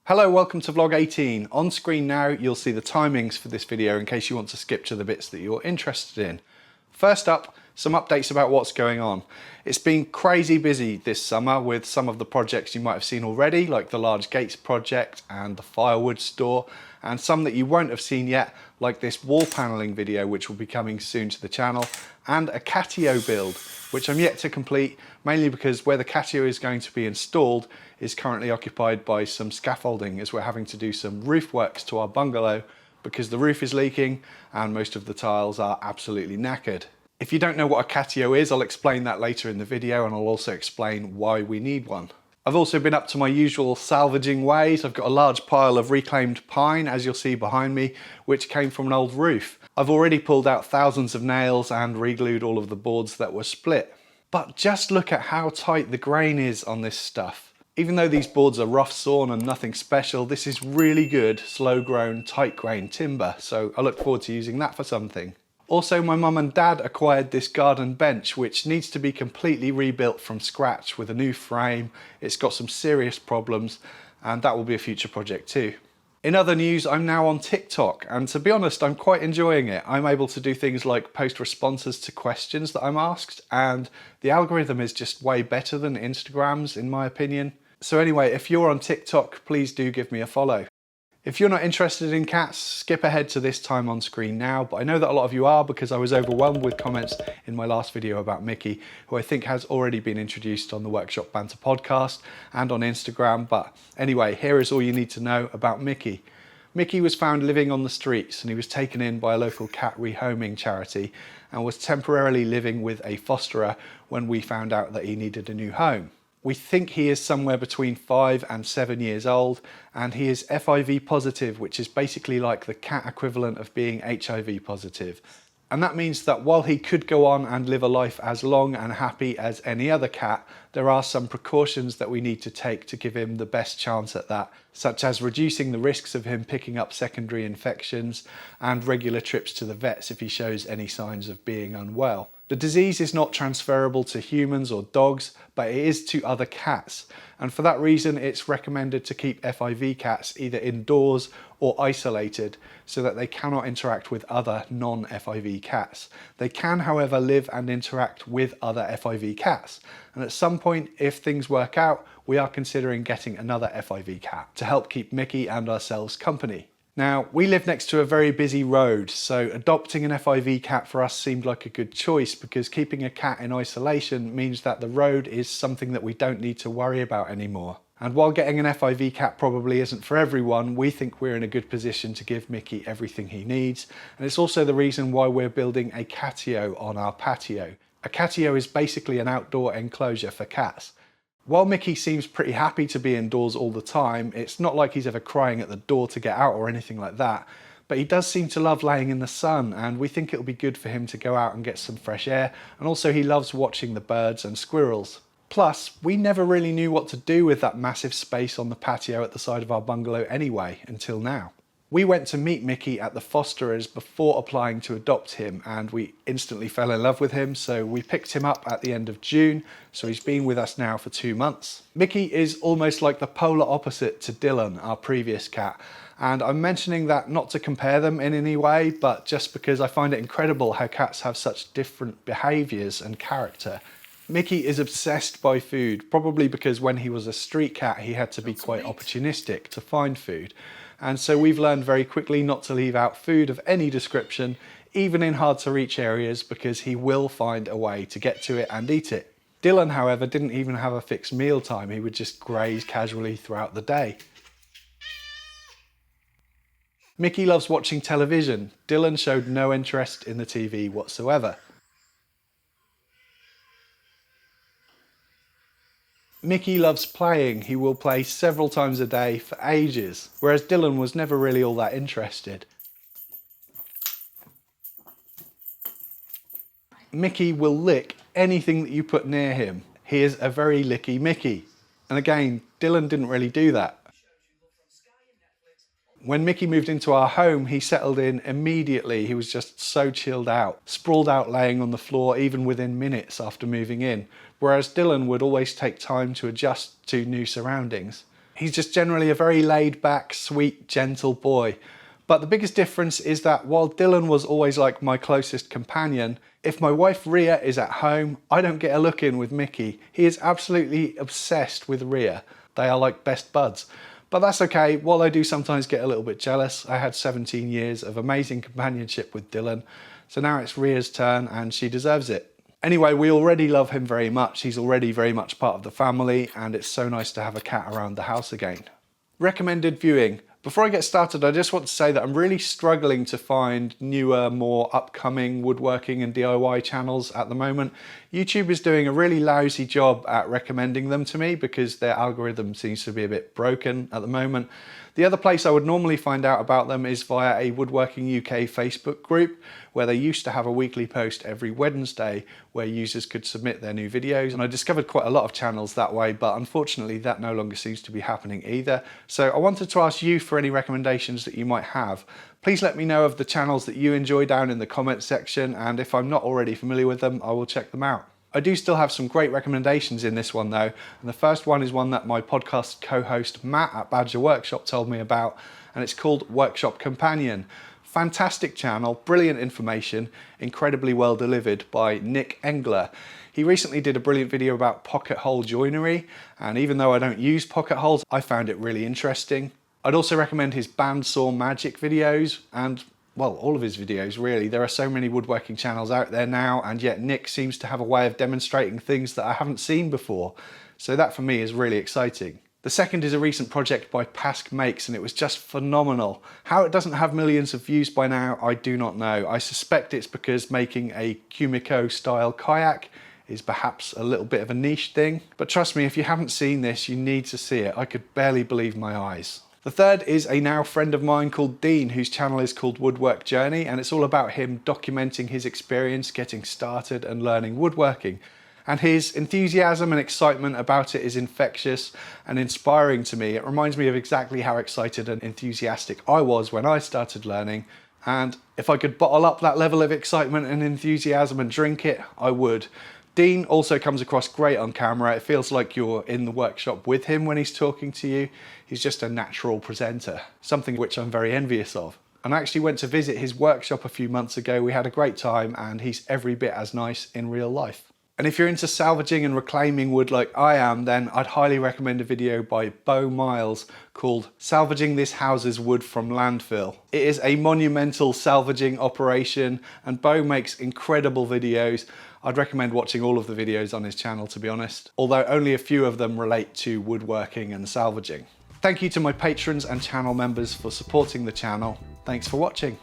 Hello, welcome to vlog 18. On screen now you'll see the timings for this video in case you want to skip to the bits that you're interested in. First up, some updates about what's going on. It's been crazy busy this summer with some of the projects you might have seen already, like the large gates project and the firewood store, and some that you won't have seen yet, like this wall paneling video which will be coming soon to the channel, and a catio build, which I'm yet to complete, mainly because where the catio is going to be installed is currently occupied by some scaffolding, as we're having to do some roof works to our bungalow because the roof is leaking and most of the tiles are absolutely knackered. If you don't know what a catio is, I'll explain that later in the video, and I'll also explain why we need one. I've also been up to my usual salvaging ways. I've got a large pile of reclaimed pine, as you'll see behind me, which came from an old roof. I've already pulled out thousands of nails and re-glued all of the boards that were split. But just look at how tight the grain is on this stuff. Even though these boards are rough sawn and nothing special, this is really good, slow grown, tight grain timber, so I look forward to using that for something. Also, my mum and dad acquired this garden bench which needs to be completely rebuilt from scratch with a new frame. It's got some serious problems and that will be a future project too. In other news, I'm now on TikTok, and to be honest, I'm quite enjoying it. I'm able to do things like post responses to questions that I'm asked, and the algorithm is just way better than Instagram's in my opinion. So anyway, if you're on TikTok, please do give me a follow. If you're not interested in cats, skip ahead to this time on screen now, but I know that a lot of you are because I was overwhelmed with comments in my last video about Mickie, who I think has already been introduced on the Workshop Banter podcast and on Instagram. But anyway, here is all you need to know about Mickie. Mickie was found living on the streets, and he was taken in by a local cat rehoming charity and was temporarily living with a fosterer when we found out that he needed a new home. We think he is somewhere between 5 and 7 years old, and he is FIV positive, which is basically like the cat equivalent of being HIV positive. And that means that while he could go on and live a life as long and happy as any other cat, there are some precautions that we need to take to give him the best chance at that, such as reducing the risks of him picking up secondary infections and regular trips to the vets if he shows any signs of being unwell. The disease is not transferable to humans or dogs, but it is to other cats. And for that reason, it's recommended to keep FIV cats either indoors or isolated so that they cannot interact with other non-FIV cats. They can, however, live and interact with other FIV cats. And at some point, if things work out, we are considering getting another FIV cat to help keep Mickie and ourselves company. Now, we live next to a very busy road, so adopting an FIV cat for us seemed like a good choice because keeping a cat in isolation means that the road is something that we don't need to worry about anymore. And while getting an FIV cat probably isn't for everyone, we think we're in a good position to give Mickie everything he needs. And it's also the reason why we're building a catio on our patio. A catio is basically an outdoor enclosure for cats. While Mickie seems pretty happy to be indoors all the time, it's not like he's ever crying at the door to get out or anything like that, but he does seem to love laying in the sun, and we think it'll be good for him to go out and get some fresh air, and also he loves watching the birds and squirrels. Plus, we never really knew what to do with that massive space on the patio at the side of our bungalow anyway, until now. We went to meet Mickie at the fosterers before applying to adopt him, and we instantly fell in love with him, so we picked him up at the end of June, so he's been with us now for 2 months. Mickie is almost like the polar opposite to Dylan, our previous cat, and I'm mentioning that not to compare them in any way, but just because I find it incredible how cats have such different behaviours and character. Mickie is obsessed by food, probably because when he was a street cat he had to be quite opportunistic to find food. And so we've learned very quickly not to leave out food of any description, even in hard to reach areas, because he will find a way to get to it and eat it. Dylan, however, didn't even have a fixed meal time. He would just graze casually throughout the day. Mickie loves watching television. Dylan showed no interest in the TV whatsoever. Mickie loves playing. He will play several times a day for ages, whereas Dylan was never really all that interested. Mickie will lick anything that you put near him. He is a very licky Mickie. And again, Dylan didn't really do that. When Mickie moved into our home, he settled in immediately. He was just so chilled out, sprawled out laying on the floor even within minutes after moving in, whereas Dylan would always take time to adjust to new surroundings. He's just generally a very laid back, sweet, gentle boy. But the biggest difference is that while Dylan was always like my closest companion, if my wife Rhea is at home, I don't get a look in with Mickie. He is absolutely obsessed with Rhea. They are like best buds. But that's okay, while I do sometimes get a little bit jealous, I had 17 years of amazing companionship with Dylan, so now it's Rhea's turn and she deserves it. Anyway, we already love him very much. He's already very much part of the family, and it's so nice to have a cat around the house again. Recommended viewing. Before I get started, I just want to say that I'm really struggling to find newer, more upcoming woodworking and DIY channels at the moment. YouTube is doing a really lousy job at recommending them to me because their algorithm seems to be a bit broken at the moment. The other place I would normally find out about them is via a Woodworking UK Facebook group, where they used to have a weekly post every Wednesday where users could submit their new videos, and I discovered quite a lot of channels that way, but unfortunately that no longer seems to be happening either. So I wanted to ask you for any recommendations that you might have. Please let me know of the channels that you enjoy down in the comments section, and if I'm not already familiar with them, I will check them out. I do still have some great recommendations in this one though, and the first one is one that my podcast co-host Matt at Badger Workshop told me about, and it's called Workshop Companion. Fantastic channel, brilliant information, incredibly well delivered by Nick Engler. He recently did a brilliant video about pocket hole joinery, and even though I don't use pocket holes, I found it really interesting. I'd also recommend his bandsaw magic videos, and well, all of his videos really. There are so many woodworking channels out there now, and yet Nick seems to have a way of demonstrating things that I haven't seen before. So that for me is really exciting. The second is a recent project by Pask Makes, and it was just phenomenal. How it doesn't have millions of views by now, I do not know. I suspect it's because making a Kumiko style kayak is perhaps a little bit of a niche thing. But trust me, if you haven't seen this, you need to see it. I could barely believe my eyes. The third is a now friend of mine called Dean, whose channel is called Woodwork Journey, and it's all about him documenting his experience getting started and learning woodworking. And his enthusiasm and excitement about it is infectious and inspiring to me. It reminds me of exactly how excited and enthusiastic I was when I started learning, and if I could bottle up that level of excitement and enthusiasm and drink it, I would. Dean also comes across great on camera. It feels like you're in the workshop with him when he's talking to you. He's just a natural presenter, something which I'm very envious of. And I actually went to visit his workshop a few months ago. We had a great time, and he's every bit as nice in real life. And if you're into salvaging and reclaiming wood like I am, then I'd highly recommend a video by Bo Miles called Salvaging This House's Wood from Landfill. It is a monumental salvaging operation, and Bo makes incredible videos. I'd recommend watching all of the videos on his channel, to be honest, although only a few of them relate to woodworking and salvaging. Thank you to my patrons and channel members for supporting the channel. Thanks for watching.